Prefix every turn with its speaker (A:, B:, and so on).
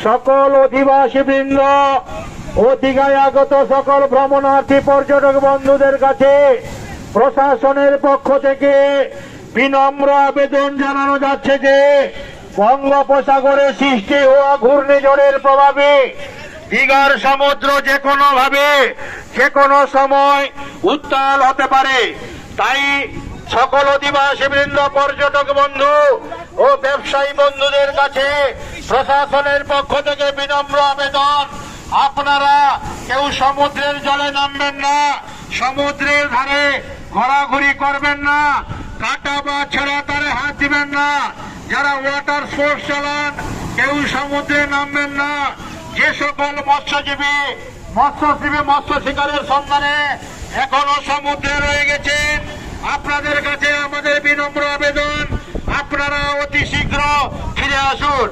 A: সকল অধিবাসী বৃন্দ ও দীঘায় আগত সকল ভ্রমণার্থী পর্যটক বন্ধুদের কাছে প্রশাসনের পক্ষ থেকে বিনম্র আবেদন জানানো যাচ্ছে যে বঙ্গোপসাগরে সৃষ্টি হওয়া ঘূর্ণিঝড়ের প্রভাবে দীঘার সমুদ্র যে কোনো ভাবে যে কোনো সময় উত্তাল হতে পারে। তাই সকল অধিবাসী বৃন্দ, পর্যটক বন্ধু ও ব্যবসায়ী বন্ধুদের কাছে প্রশাসনের পক্ষ থেকে বিনম্র আবেদন, আপনারা কেউ সমুদ্রের জলে নামবেন না, সমুদ্রের ধারে ঘোরাঘুরি করবেন না, কাটা বা ছেঁড়া তারে হাত দিবেন না। যারা ওয়াটার স্পোর্টস চালান কেউ সমুদ্রে নামবেন না। যে সকল মৎস্যজীবী মৎস্য শিকারের সন্ধানে এখনো সমুদ্রে রয়ে গেছেন, আপনাদের কাছে আমাদের বিনম্র আবেদন, আপনারা অতি শীঘ্র ফিরে আসুন।